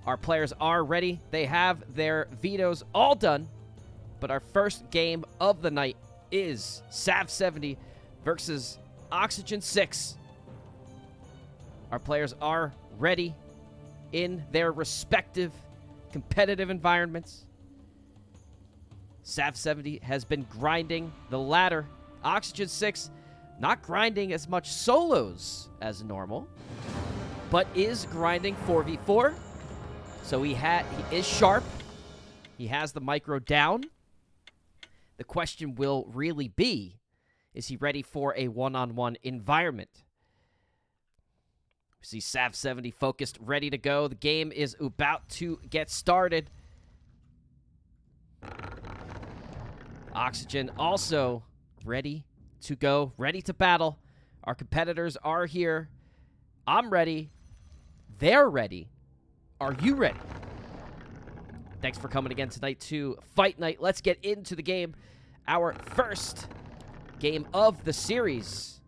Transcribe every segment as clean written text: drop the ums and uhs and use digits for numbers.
Our players are ready. They have their vetoes all done. But our first game of the night is SaV70 versus OxyGeNsix. Our players are ready in their respective competitive environments. SaV70 has been grinding the ladder. OxyGeNsix not grinding as much solos as normal, but is grinding 4v4. So he is sharp. He has the micro down. The question will really be, is he ready for a one-on-one environment? We see SaV70 focused, ready to go. The game is about to get started. Oxygen also ready to go, ready to battle. Our competitors are here. I'm ready. They're ready. Are you ready? Thanks for coming again tonight to Fight Night. Let's get into the game. Our first game of the series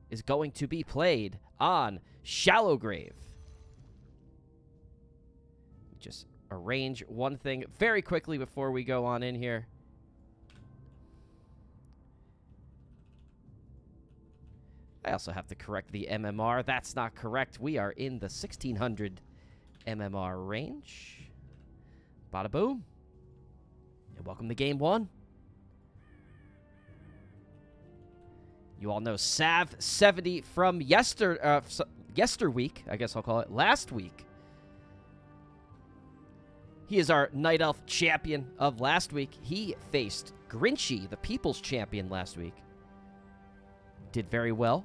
is going to be played on Shallow Grave. Just arrange one thing very quickly before we go on in here. I also have to correct the MMR. That's not correct. We are in the 1600 MMR range. Bada boom. And welcome to game one. You all know SaV70 from yesterweek, I guess I'll call it, last week. He is our Night Elf champion of last week. He faced Grinchy, the People's Champion, last week. Did very well.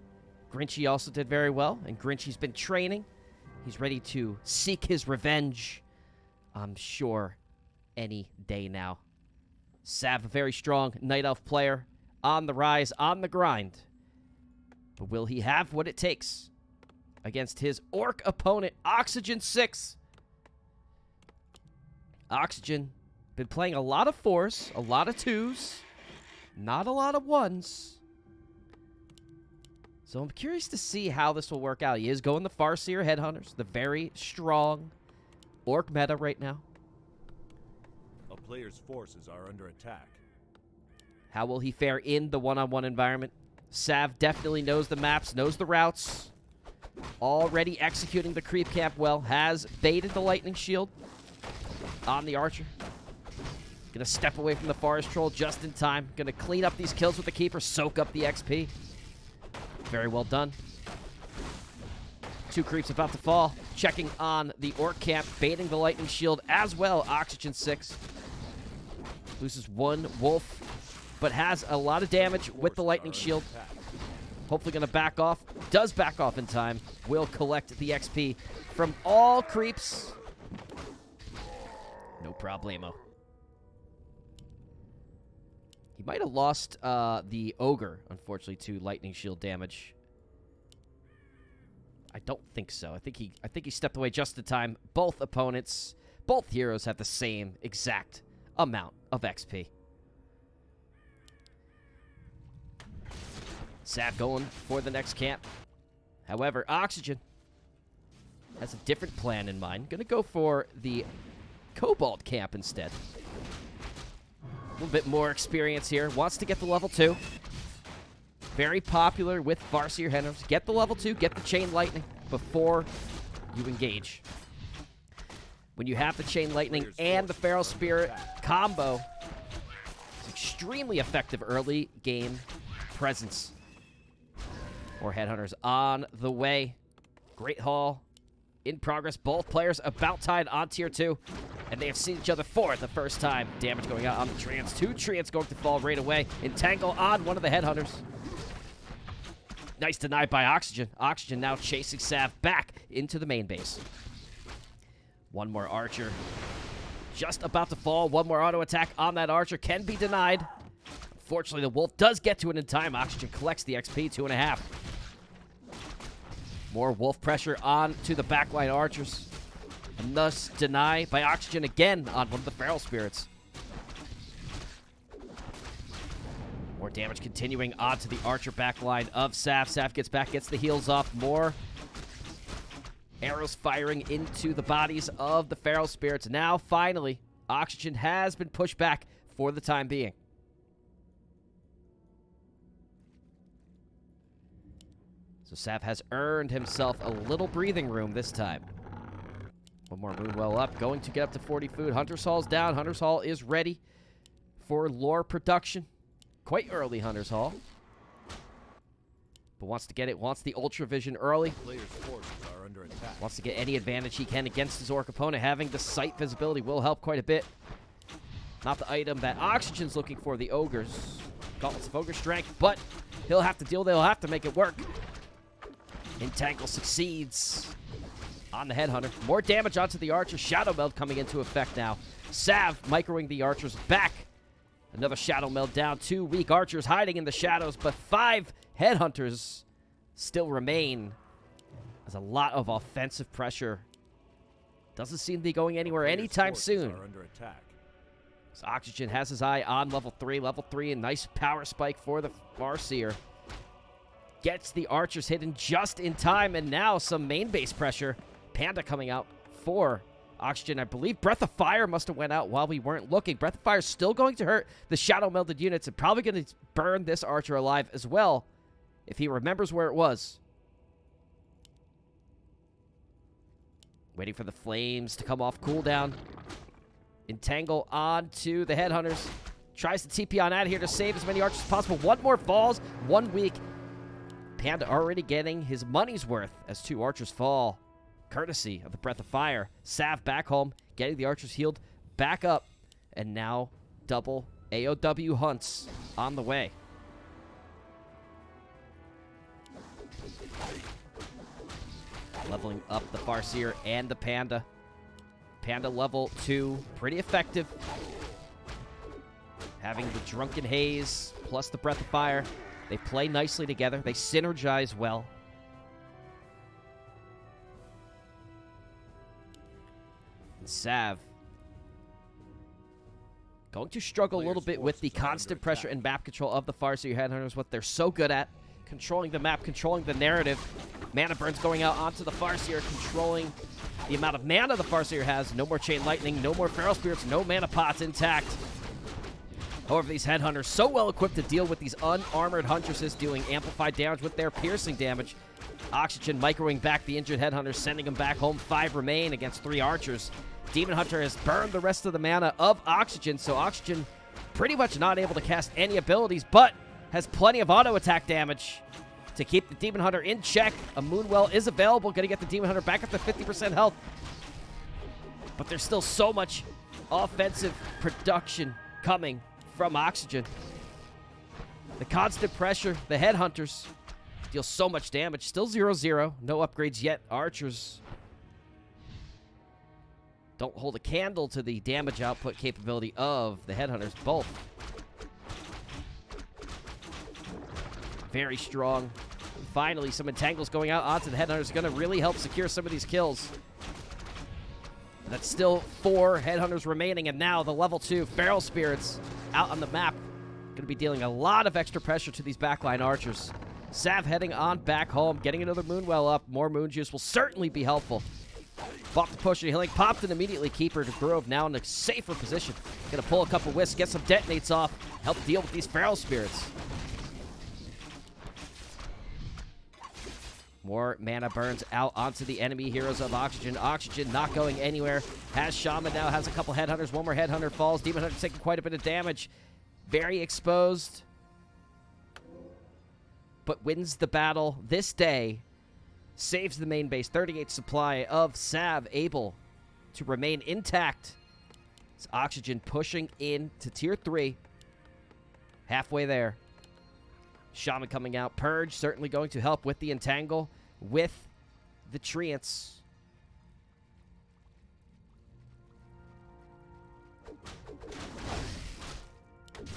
Grinchy also did very well, and Grinchy's been training. He's ready to seek his revenge, I'm sure, any day now. Sav, a very strong Night Elf player, on the rise, on the grind. But will he have what it takes against his Orc opponent, OxyGeNsix? Oxygen, been playing a lot of 4s, a lot of 2s, not a lot of 1s. So I'm curious to see how this will work out. He is going the Farseer Headhunters, the very strong Orc meta right now. A player's forces are under attack. How will he fare in the one-on-one environment? Sav definitely knows the maps, knows the routes. Already executing the creep camp well. Has baited the lightning shield on the archer. Gonna step away from the forest troll just in time. Gonna clean up these kills with the keeper, soak up the XP. Very well done. 2 creeps about to fall. Checking on the orc camp, baiting the lightning shield as well. OxyGeNsix loses 1 wolf, but has a lot of damage with the lightning shield. Hopefully going to back off. Does back off in time. Will collect the XP from all creeps. No problemo. He might have lost the ogre, unfortunately, to lightning shield damage. I don't think so. I think he stepped away just in time. Both opponents, both heroes have the same exact amount of XP. Sav going for the next camp. However, Oxygen has a different plan in mind. Gonna go for the Cobalt camp instead. A little bit more experience here. Wants to get the level 2. Very popular with Farseer Headhunters. Get the level 2, get the Chain Lightning before you engage. When you have the Chain Lightning and the Feral Spirit combo, it's extremely effective early game presence. More Headhunters on the way. Great haul in progress. Both players about tied on tier 2. And they have seen each other for the first time. Damage going out on the Treants. 2 Treants going to fall right away. Entangle on one of the Headhunters. Nice deny by Oxygen. Oxygen now chasing Sav back into the main base. 1 more Archer. Just about to fall. 1 more auto attack on that Archer. Can be denied. Unfortunately, the Wolf does get to it in time. Oxygen collects the XP, 2.5. More Wolf pressure on to the backline Archers. And thus deny by Oxygen again on one of the Feral Spirits. More damage continuing onto the Archer backline of Sav. Sav gets back, gets the heals off. More Arrows firing into the bodies of the feral spirits. Now, finally, Oxygen has been pushed back for the time being. So SaV has earned himself a little breathing room this time. One more Moonwell up, going to get up to 40 food. Hunter's Hall's down. Hunter's Hall is ready for lore production. Quite early, Hunter's Hall. But wants to get it, wants the Ultra Vision early. Players' forces are under attack. Wants to get any advantage he can against his orc opponent. Having the sight visibility will help quite a bit. Not the item that Oxygen's looking for, the Ogres. Gauntlets of Ogre Strength, but he'll have to deal, they'll have to make it work. Entangle succeeds on the Headhunter. More damage onto the Archer. Shadow Meld coming into effect now. SaV microing the Archers back. Another Shadow Meld down. 2 weak Archers hiding in the shadows, but 5 Headhunters still remain. There's a lot of offensive pressure. Doesn't seem to be going anywhere anytime soon. Are under attack. So Oxygen has his eye on level 3. Level 3, a nice power spike for the Farseer. Gets the Archers hidden just in time, and now some main base pressure. Panda coming out for Oxygen. I believe Breath of Fire must have went out while we weren't looking. Breath of Fire is still going to hurt the Shadow Melded units and probably going to burn this Archer alive as well, if he remembers where it was. Waiting for the flames to come off cooldown. Entangle onto the Headhunters. Tries to TP on out of here to save as many Archers as possible. 1 more falls, 1 weak. Panda already getting his money's worth as 2 Archers fall, courtesy of the Breath of Fire. SaV back home, getting the Archers healed back up, and now double AOW hunts on the way. Leveling up the Farseer and the Panda. Panda level 2, pretty effective. Having the Drunken Haze plus the Breath of Fire. They play nicely together. They synergize well. And SaV going to struggle a little bit with the constant pressure and map control of the Farseer Headhunters, what they're so good at. Controlling the map, controlling the narrative. Mana burns going out onto the Farseer, controlling the amount of mana the Farseer has. No more Chain Lightning, no more Feral Spirits, no mana pots intact. However, these Headhunters so well equipped to deal with these unarmored Huntresses, dealing amplified damage with their piercing damage. Oxygen microwing back the injured Headhunters, sending them back home. 5 remain against 3 Archers. Demon Hunter has burned the rest of the mana of Oxygen, so Oxygen pretty much not able to cast any abilities, but has plenty of auto attack damage to keep the Demon Hunter in check. A Moonwell is available, going to get the Demon Hunter back up to 50% health. But there's still so much offensive production coming from Oxygen. The constant pressure, the Headhunters deal so much damage. Still 0-0. No upgrades yet. Archers don't hold a candle to the damage output capability of the Headhunters. Both very strong. Finally, some entangles going out onto the Headhunters are going to really help secure some of these kills. That's still 4 Headhunters remaining, and now the level 2 Feral Spirits out on the map. Going to be dealing a lot of extra pressure to these backline Archers. SaV heading on back home, getting another Moonwell up. More Moon Juice will certainly be helpful. Bought the push and healing, popped it immediately. Keeper to Grove now in a safer position. Going to pull a couple Wisps, get some detonates off, help deal with these Feral Spirits. More mana burns out onto the enemy heroes of Oxygen. Oxygen not going anywhere. Has Shaman now, has a couple Headhunters. 1 more Headhunter falls. Demon Hunter taking quite a bit of damage. Very exposed. But wins the battle this day. Saves the main base. 38 supply of SaV able to remain intact. It's Oxygen pushing in to tier 3. Halfway there. Shaman coming out. Purge certainly going to help with the entangle with the Treants.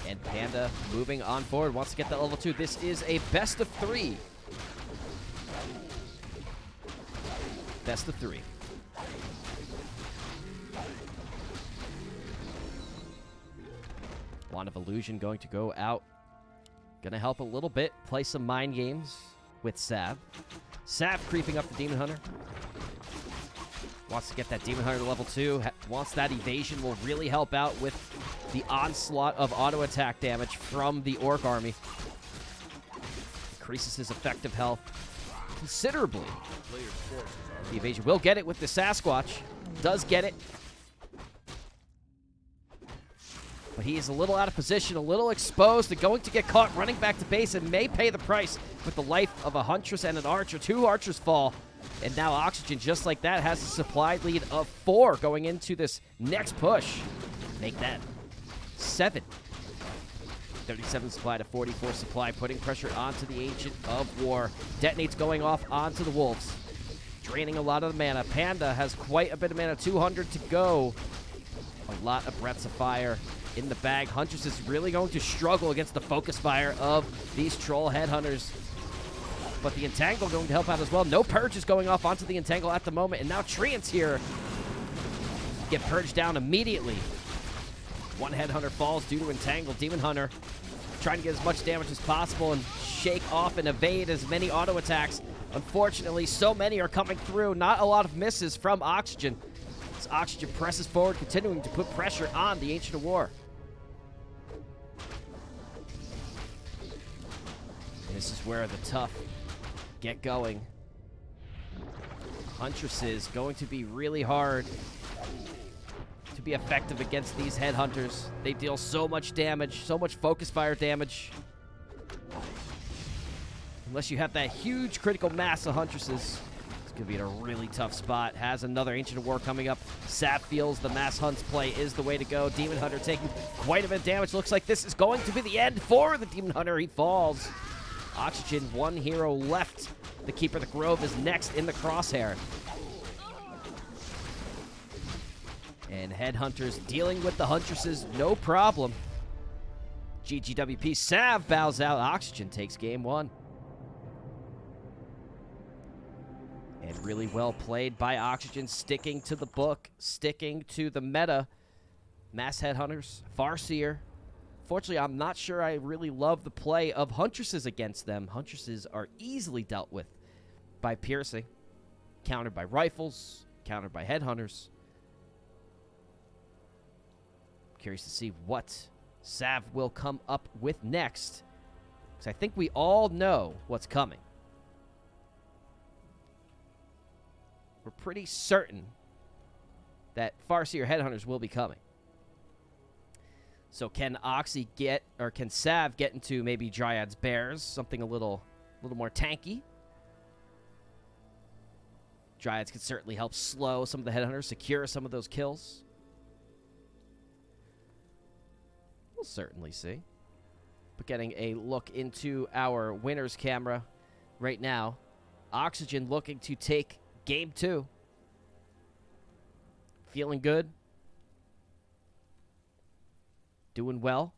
And Panda moving on forward. Wants to get that level 2. This is a best of 3. Best of 3. Wand of Illusion going to go out. Gonna help a little bit. Play some mind games with SaV. SaV creeping up the Demon Hunter. Wants to get that Demon Hunter to level 2. Wants that evasion. Will really help out with the onslaught of auto attack damage from the Orc army. Increases his effective health considerably. The evasion will get it with the Sasquatch. Does get it. But he is a little out of position, a little exposed, and going to get caught running back to base and may pay the price with the life of a Huntress and an Archer. 2 Archers fall. And now Oxygen, just like that, has a supply lead of 4 going into this next push. Make that 7. 37 supply to 44 supply, putting pressure onto the Ancient of War. Detonates going off onto the Wolves, draining a lot of the mana. Panda has quite a bit of mana, 200 to go. A lot of Breaths of Fire in the bag. Huntress is really going to struggle against the focus fire of these Troll Headhunters. But the Entangle going to help out as well. No purges going off onto the Entangle at the moment. And now Treants here get purged down immediately. 1 Headhunter falls due to Entangle. Demon Hunter trying to get as much damage as possible and shake off and evade as many auto attacks. Unfortunately, so many are coming through. Not a lot of misses from Oxygen. As Oxygen presses forward, continuing to put pressure on the Ancient of War. And this is where the tough get going. Huntress is going to be really hard to be effective against these Headhunters. They deal so much damage, so much focus fire damage. Unless you have that huge critical mass of Huntresses, it's going to be in a really tough spot. Has another Ancient of War coming up. SaV feels the mass hunts play is the way to go. Demon Hunter taking quite a bit of damage. Looks like this is going to be the end for the Demon Hunter. He falls. Oxygen, 1 hero left. The Keeper of the Grove is next in the crosshair. And Headhunters dealing with the Huntresses, no problem. GGWP, SaV bows out. Oxygen takes game 1. And really well played by Oxygen, sticking to the book, sticking to the meta. Mass Headhunters, Farseer. Fortunately, I'm not sure I really love the play of Huntresses against them. Huntresses are easily dealt with by piercing, countered by rifles, countered by Headhunters. Curious to see what SaV will come up with next, because I think we all know what's coming. We're pretty certain that Farseer Headhunters will be coming. So can Oxy get, or can SaV get into maybe Dryad's Bears, something a little more tanky? Dryads can certainly help slow some of the Headhunters, secure some of those kills. We'll certainly see. But getting a look into our winner's camera right now. Oxygen looking to take game 2. Feeling good. Doing well.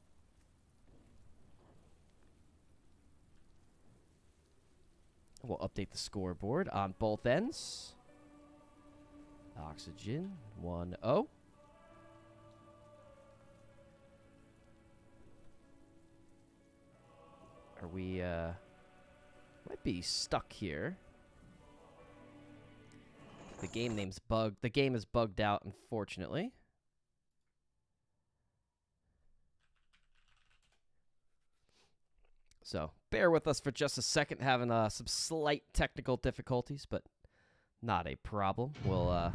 We'll update the scoreboard on both ends. Oxygen 1-0. Are we, might be stuck here. The game name's bugged. The game is bugged out, unfortunately. So, bear with us for just a second, having some slight technical difficulties, but not a problem. We'll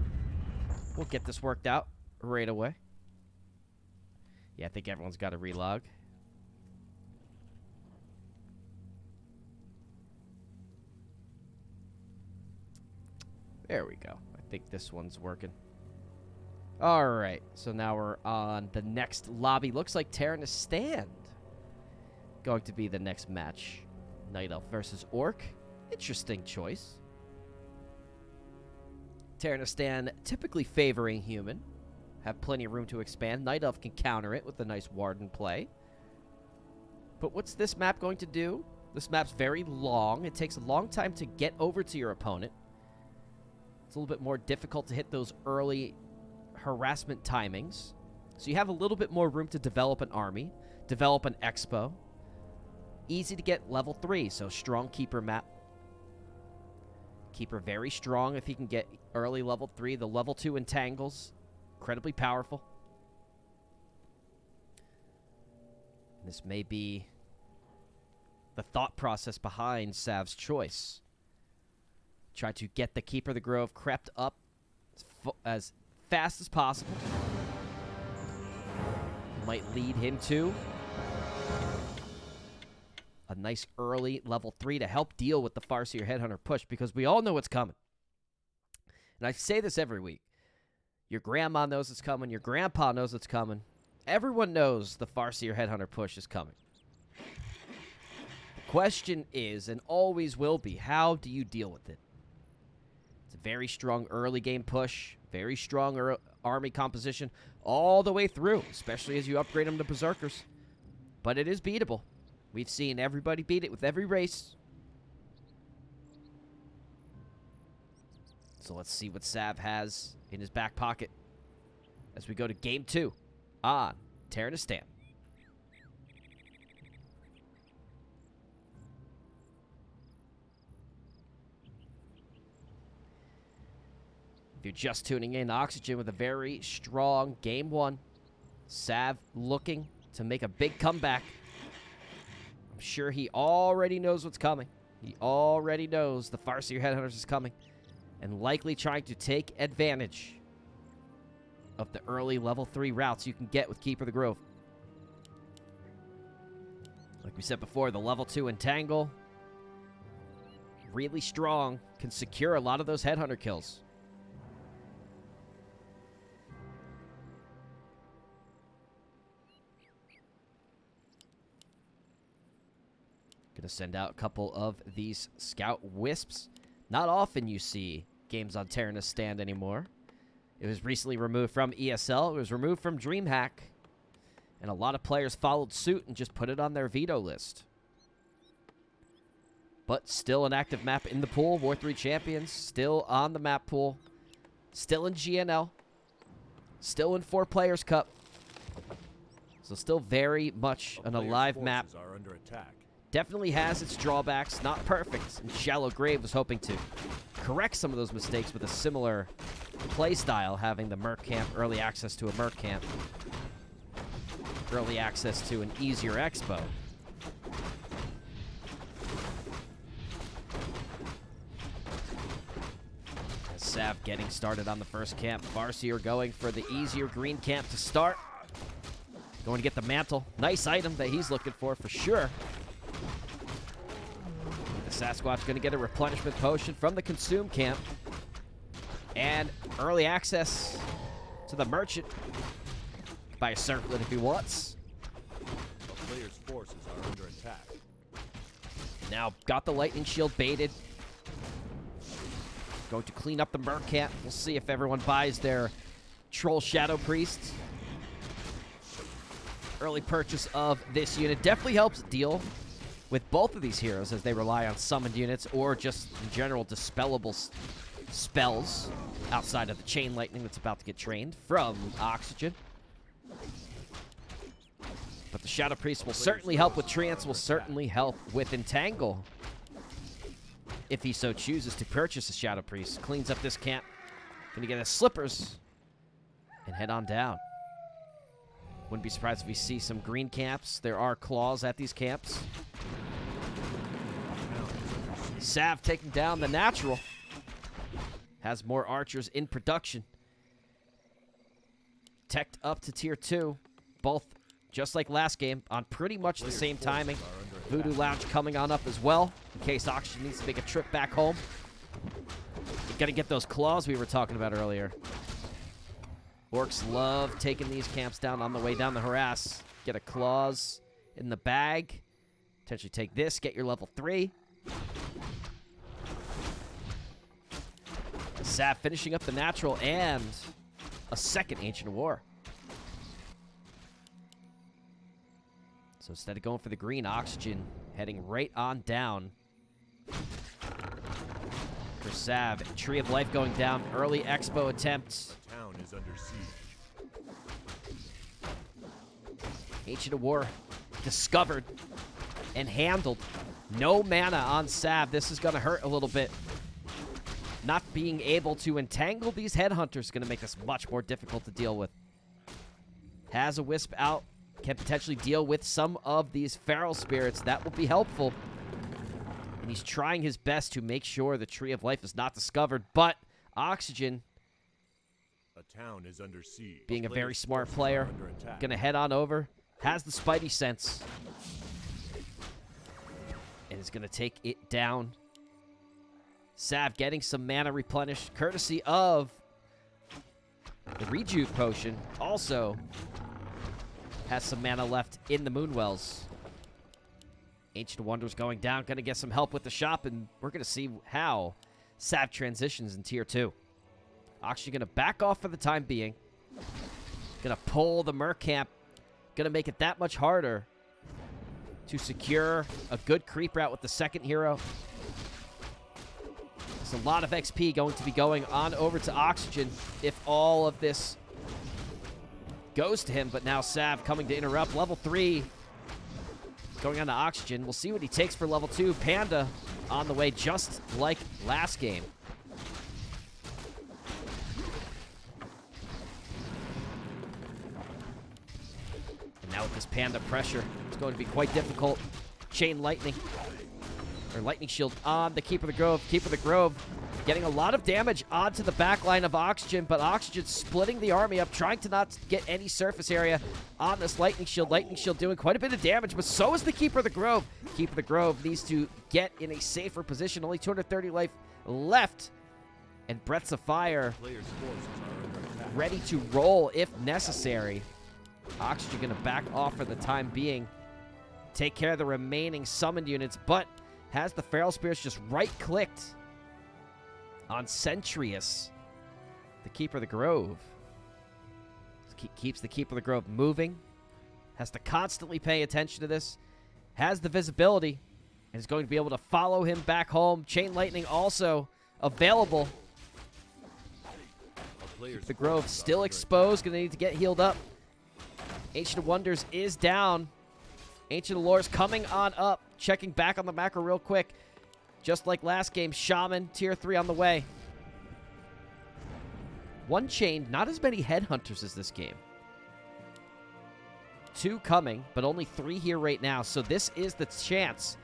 get this worked out right away. Yeah, I think everyone's got to relog. There we go. I think this one's working. All right, so now we're on the next lobby. Looks like Terranistan going to be the next match. Night Elf versus Orc. Interesting choice. Terranistan typically favoring human. Have plenty of room to expand. Night Elf can counter it with a nice Warden play. But what's this map going to do? This map's very long. It takes a long time to get over to your opponent. It's a little bit more difficult to hit those early harassment timings. So you have a little bit more room to develop an army, develop an expo. Easy to get level 3, so strong keeper map. Keeper very strong if he can get early level 3. The level 2 entangles. Incredibly powerful. This may be the thought process behind SaV's choice. Try to get the Keeper of the Grove crept up as fast as possible. Might lead him to a nice early level 3 to help deal with the Farseer Headhunter push, because we all know what's coming. And I say this every week. Your grandma knows it's coming. Your grandpa knows it's coming. Everyone knows the Farseer Headhunter push is coming. The question is, and always will be, how do you deal with it? It's a very strong early game push, very strong army composition all the way through, especially as you upgrade them to Berserkers. But it is beatable. We've seen everybody beat it with every race. So let's see what SaV has in his back pocket as we go to Game 2 on Terranistan. If you're just tuning in, Oxygen with a very strong Game 1. SaV looking to make a big comeback. I'm sure he already knows what's coming. He already knows the Farseer Headhunters is coming, and likely trying to take advantage of the early level 3 routes you can get with Keeper of the Grove. Like we said before, the level 2 Entangle, really strong, can secure a lot of those Headhunter kills. Gonna send out a couple of these Scout Wisps. Not often you see games on Terranistan anymore. It was recently removed from ESL. It was removed from DreamHack. And a lot of players followed suit and just put it on their veto list. But still an active map in the pool. War 3 champions. Still on the map pool. Still in GNL. Still in 4 Players Cup. So still very much an alive map. Are under attack. Definitely has its drawbacks. Not perfect. And Shallow Grave was hoping to correct some of those mistakes with a similar play style, having the Merc Camp, early access to a Merc Camp, early access to an easier Expo. As SaV getting started on the first camp. Farseer going for the easier green camp to start. Going to get the mantle. Nice item that he's looking for sure. Sasquatch going to get a replenishment potion from the Consume camp. And early access to the Merchant. Buy a circlet if he wants. The player's forces are under attack. Now got the Lightning Shield baited. Going to clean up the Merc camp. We'll see if everyone buys their Troll Shadow Priest. Early purchase of this unit definitely helps deal with both of these heroes, as they rely on summoned units or just in general dispellable spells outside of the Chain Lightning that's about to get trained from Oxygen. But the Shadow Priest will certainly help with Trance, will certainly help with Entangle if he so chooses to purchase a Shadow Priest. Cleans up this camp. Gonna get his slippers and head on down. Wouldn't be surprised if we see some green camps. There are claws at these camps. SaV taking down the natural. Has more archers in production. Teched up to tier 2. Both, just like last game, on pretty much the same timing. Voodoo Lounge coming on up as well, in case Oxygen needs to make a trip back home. You gotta get those claws we were talking about earlier. Orcs love taking these camps down on the way down the harass. Get a claws in the bag. Potentially take this, get your level 3. SaV finishing up the natural and a second Ancient War. So instead of going for the green, Oxygen heading right on down for SaV. Tree of Life going down. Early Expo attempts. The town is under siege. Ancient War discovered and handled. No mana on SaV. This is going to hurt a little bit. not being able to entangle these headhunters is going to make this much more difficult to deal with. Has a wisp out, can potentially deal with some of these feral spirits. That will be helpful. And he's trying his best to make sure the Tree of Life is not discovered, but Oxygen, A town is under siege. being a very Players' smart forces player, are under attack. going to head on over, has the Spidey sense, and is going to take it down. SaV getting some mana replenished, courtesy of the Rejuve Potion. Also has some mana left in the Moonwells. Ancient Wonders going down, going to get some help with the shop, and we're going to see how SaV transitions in Tier 2. Oxygen going to back off for the time being. Going to pull the Merc Camp. Going to make it that much harder to secure a good creep route with the second hero. There's a lot of XP going to be going on over to Oxygen if all of this goes to him, but now SaV coming to interrupt. Level 3 going on to Oxygen. We'll see what he takes for level 2. Panda on the way, just like last game. And now with this Panda pressure, it's going to be quite difficult. Chain Lightning, or Lightning Shield on the Keeper of the Grove. Keeper of the Grove getting a lot of damage onto the back line of Oxygen, but Oxygen splitting the army up, trying to not get any surface area on this Lightning Shield. Lightning Shield doing quite a bit of damage, but so is the Keeper of the Grove. Keeper of the Grove needs to get in a safer position. Only 230 life left. And Breaths of Fire Players' forces are under attack. ready to roll if necessary. Oxygen going to back off for the time being. Take care of the remaining summoned units, but has the Feral Spirits just right-clicked on Centrius, the Keeper of the Grove. Keeps the Keeper of the Grove moving. Has to constantly pay attention to this. Has the visibility. And is going to be able to follow him back home. Chain Lightning also available. The Grove still exposed. Going to need to get healed up. Ancient of Wonders is down. Ancient Allures coming on up. Checking back on the macro real quick. Just like last game, Shaman, Tier 3 on the way. One chained, not as many headhunters as this game. 2 coming, but only 3 here right now. So this is the chance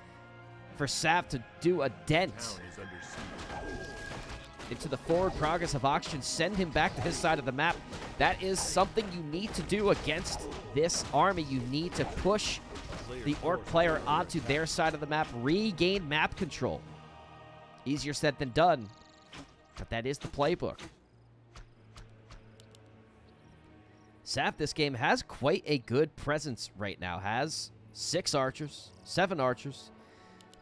for SaV to do a dent Town is under siege. into the forward progress of Oxygen. Send him back to his side of the map. That is something you need to do against this army. You need to push the Orc player onto their side of the map, regain map control. Easier said than done, but that is the playbook. SaV this game has quite a good presence right now. Has 6 archers, 7 archers,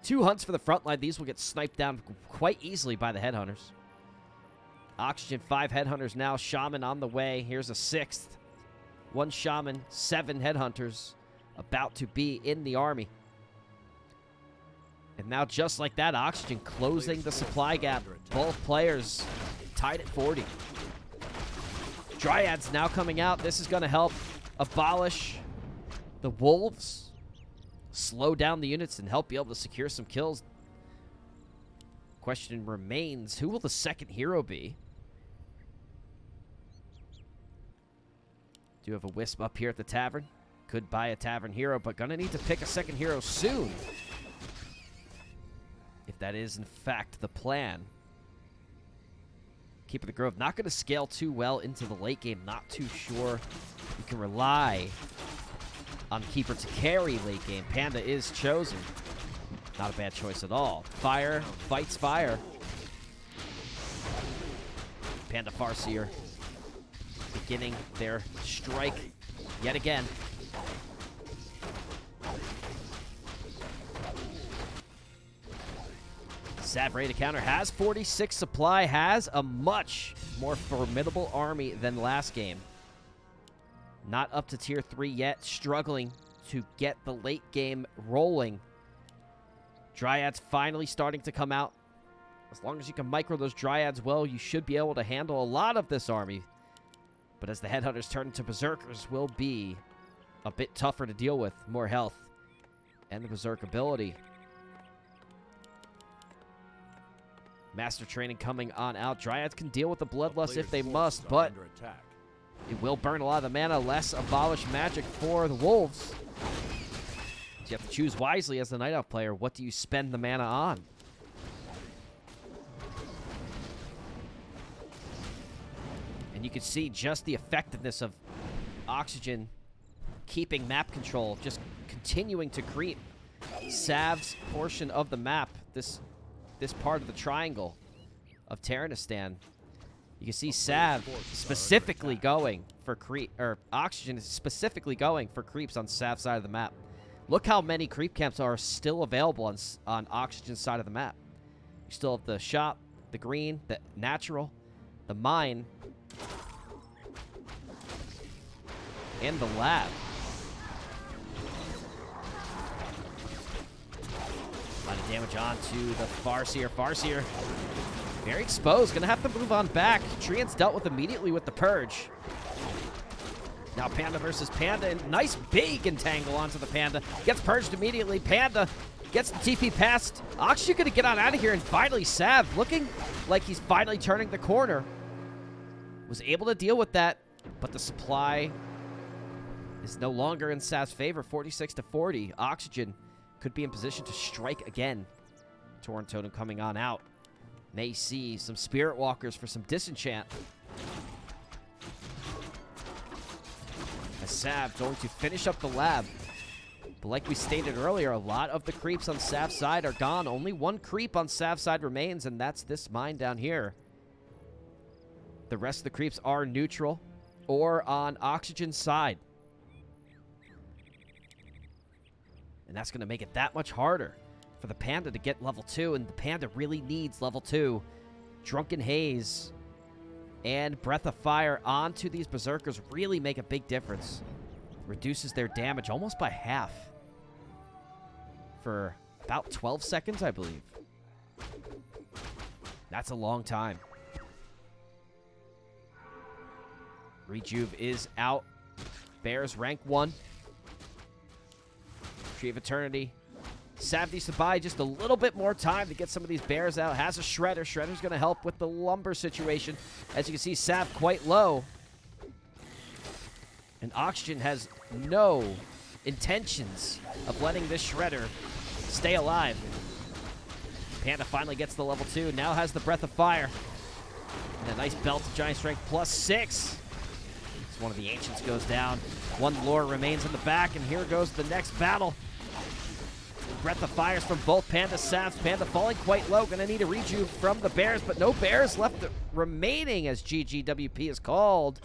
2 hunts for the front line. These will get sniped down quite easily by the headhunters. Oxygen, 5 headhunters now. Shaman on the way. Here's a 6th. 1 shaman, 7 headhunters about to be in the army. And now just like that, Oxygen closing the supply gap. Both players tied at 40. Dryads now coming out. This is going to help abolish the wolves, slow down the units, and help be able to secure some kills. Question remains, who will the second hero be? Do have a Wisp up here at the tavern. Could buy a tavern hero, but gonna need to pick a second hero soon. If that is, in fact, the plan. Keeper of the Grove not going to scale too well into the late game. Not too sure you can rely on Keeper to carry late game. Panda is chosen. Not a bad choice at all. Fire fights fire. Panda Farseer beginning their strike yet again. SaV ready to counter. Has 46 supply. Has a much more formidable army than last game. Not up to tier 3 yet. Struggling to get the late game rolling. Dryads finally starting to come out. As long as you can micro those Dryads well, you should be able to handle a lot of this army. But as the Headhunters turn into Berserkers, will be a bit tougher to deal with. More health and the Berserk ability. Master Training coming on out. Dryads can deal with the A Bloodlust if player's they forces must, are but under attack. it will burn a lot of the mana. Less Abolish Magic for the Wolves. So you have to choose wisely as the Night Elf player. What do you spend the mana on? And you can see just the effectiveness of Oxygen keeping map control, just continuing to creep SaV's portion of the map, this part of the triangle of Terranistan. You can see SaV specifically going for creep, or Oxygen is specifically going for creeps on SaV's side of the map. Look how many creep camps are still available on Oxygen's side of the map. You still have the shop, the green, the natural, the mine, and the lab. A lot of damage onto the Farseer. Farseer very exposed. Gonna have to move on back. Treant's dealt with immediately with the Purge. Now Panda versus Panda. And nice big entangle onto the Panda. Gets purged immediately. Panda gets the TP past. Oxygen gonna get on out of here. And finally SaV looking like he's finally turning the corner. Was able to deal with that. But the supply is no longer in SaV's favor. 46-40. Oxygen could be in position to strike again. Torn Totem coming on out. May see some Spirit Walkers for some disenchant. As SaV going to finish up the lab. But like we stated earlier, a lot of the creeps on SaV's side are gone. Only one creep on SaV's side remains, and that's this mine down here. The rest of the creeps are neutral or on Oxygen's side. And that's going to make it that much harder for the Panda to get level 2. And the Panda really needs level 2. Drunken Haze and Breath of Fire onto these Berserkers really make a big difference. Reduces their damage almost by half. For about 12 seconds, I believe. That's a long time. Rejuve is out. Bears rank 1. Tree of Eternity. SaV needs to buy just a little bit more time to get some of these bears out. Has a Shredder. Shredder's going to help with the lumber situation. As you can see, SaV quite low. And Oxygen has no intentions of letting this Shredder stay alive. Panda finally gets the level 2. Now has the Breath of Fire. And a nice belt of Giant Strength +6. As one of the Ancients goes down. One lore remains in the back, and here goes the next battle. Breath of Fires from both Panda. SaV's Panda falling quite low. Gonna need a rejuve from the Bears, but no Bears left remaining as GGWP is called.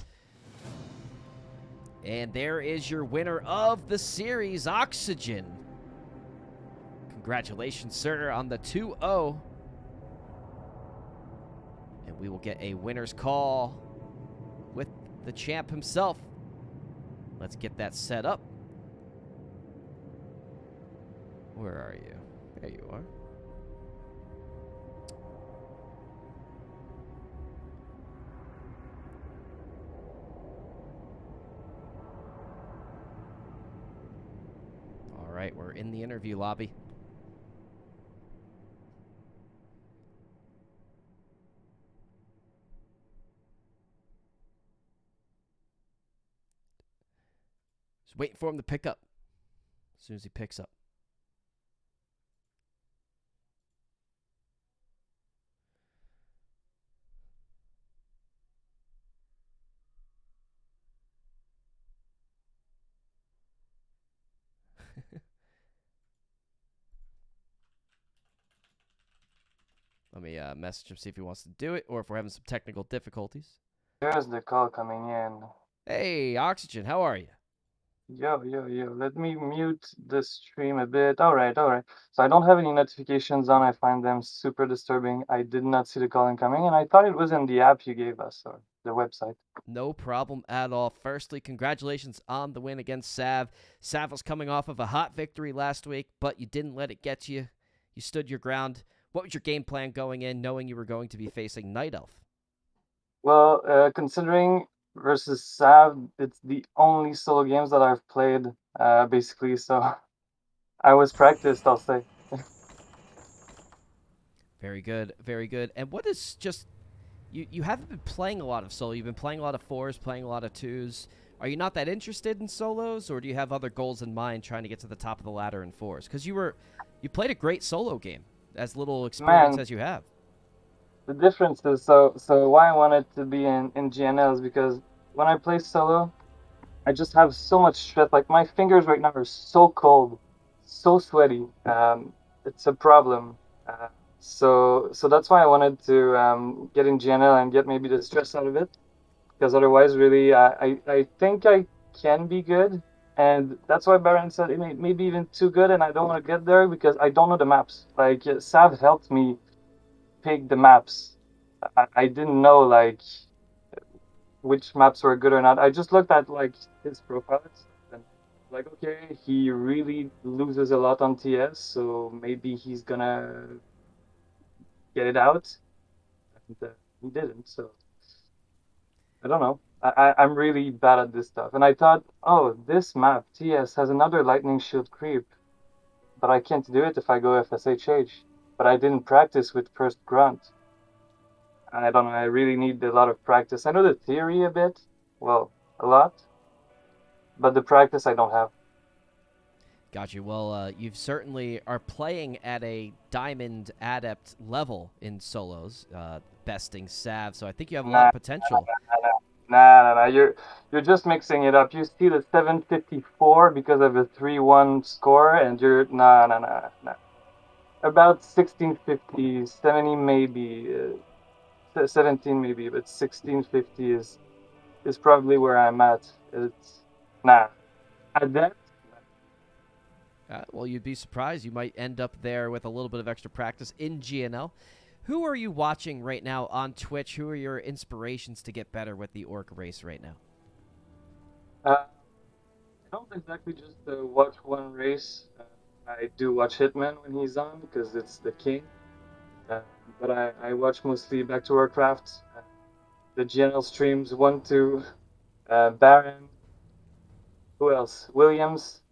And there is your winner of the series, Oxygen. Congratulations, sir, on the 2-0. And we will get a winner's call with the champ himself. Let's get that set up. Where are you? There you are. All right, we're in the interview lobby. Just waiting for him to pick up. As soon as he picks up. Let me message him, see if he wants to do it, or if we're having some technical difficulties. There's the call coming in. Hey, Oxygen, how are you? Yo. Let me mute the stream a bit. All right. So I don't have any notifications on. I find them super disturbing. I did not see the call incoming, and I thought it was in the app you gave us, or the website. No problem at all. Firstly, congratulations on the win against SaV. SaV was coming off of a hot victory last week, but you didn't let it get you. You stood your ground. What was your game plan going in, knowing you were going to be facing Night Elf? Well, considering versus SaV, it's the only solo games that I've played, basically. So I was practiced, I'll say. Very good, very good. And what is just you haven't been playing a lot of solo. You've been playing a lot of 4s, playing a lot of 2s. Are you not that interested in solos, or do you have other goals in mind trying to get to the top of the ladder in 4s? Because you played a great solo game, as little experience Man, as you have. the difference is so why I wanted to be in GNL is because when I play solo, I just have so much stress. Like my fingers right now are so cold, so sweaty. It's a problem. Uh, so that's why I wanted to get in GNL and get maybe the stress out of it. Because otherwise, really, I think I can be good, and that's why Baron said it maybe even too good, and I don't want to get there because I don't know the maps. Like Sav helped me pick the maps. I didn't know like which maps were good or not. I just looked at like his profile and stuff, and like okay, he really loses a lot on TS, so maybe he's gonna get it out, and he didn't. So I don't know. I'm really bad at this stuff, and I thought, oh, this map TS has another lightning shield creep, but I can't do it if I go FSHH. But I didn't practice with first grunt. I don't know. I really need a lot of practice. I know the theory a bit, well, a lot, but the practice I don't have. Got you. Well, you certainly are playing at a diamond adept level in solos, besting Sav. So I think you have a lot Nah, of potential. nah. You're just mixing it up. You see the 754 because of a 3-1 score, and you're nah. About 1650, 70 maybe, 17 maybe, but 1650 is probably where I'm at. It's nah. At that, Well, you'd be surprised. You might end up there with a little bit of extra practice in GNL. Who are you watching right now on Twitch? Who are your inspirations to get better with the Orc race right now? I don't exactly just watch one race. I do watch Hitman when he's on because it's the king. Uh, but I watch mostly Back to Warcraft, the GNL streams, 1, 2, Baron, who else? Williams.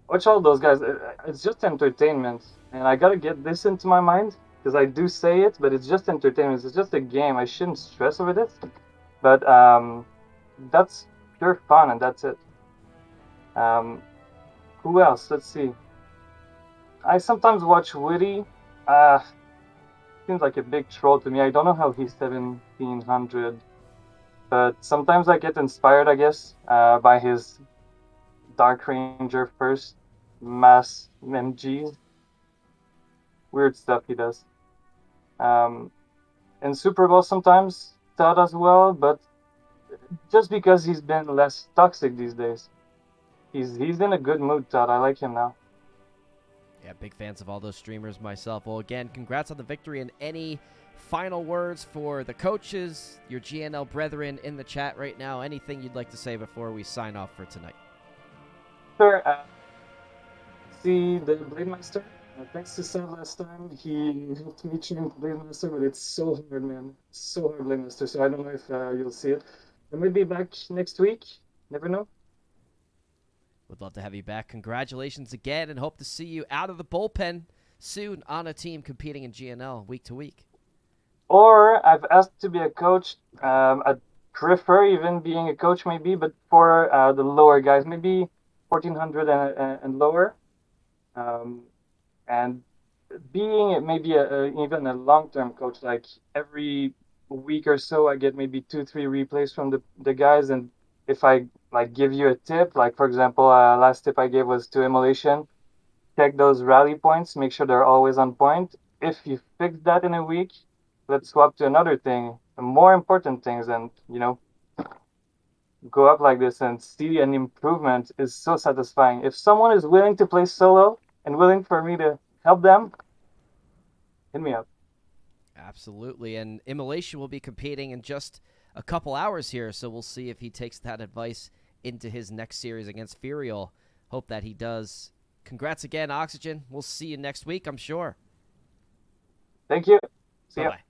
Watch all those guys. It's just entertainment, and I gotta get this into my mind because I do say it, but it's just entertainment. It's just a game. I shouldn't stress over this, but that's pure fun, and that's it. Um, who else? Let's see. I sometimes watch Witty. Seems like a big troll to me. I don't know how he's 1700, but sometimes I get inspired, I guess, by his Dark Ranger first mass MGs. Weird stuff he does. Um, and Super Bowl sometimes Todd as well, but just because he's been less toxic these days. He's in a good mood, Todd. I like him now. Yeah, big fans of all those streamers myself. Well, again, congrats on the victory, and any final words for the coaches, your GNL brethren in the chat right now? Anything you'd like to say before we sign off for tonight? Sure. See the Blade Master. Thanks to Sam last time. He helped me train Blade Master, but it's so hard, man. It's so hard, Blade Master. So I don't know if you'll see it. I might be back next week. Never know. Would love to have you back. Congratulations again, and hope to see you out of the bullpen soon on a team competing in GNL week to week. Or I've asked to be a coach. I prefer even being a coach, maybe, but for the lower guys, maybe 1400 and lower. Um, and being maybe even a long-term coach, like every week or so, I get maybe 2, 3 replays from the guys, and if I like give you a tip, like for example, last tip I gave was to immolation, check those rally points, make sure they're always on point. If you fix that in a week, let's swap to another thing, more important things, and go up like this and see an improvement is so satisfying. If someone is willing to play solo and willing for me to help them, hit me up. Absolutely, and Immolation will be competing in just a couple hours here, so we'll see if he takes that advice into his next series against Furial. Hope that he does. Congrats again, Oxygen. We'll see you next week, I'm sure. Thank you. See ya. Bye-bye.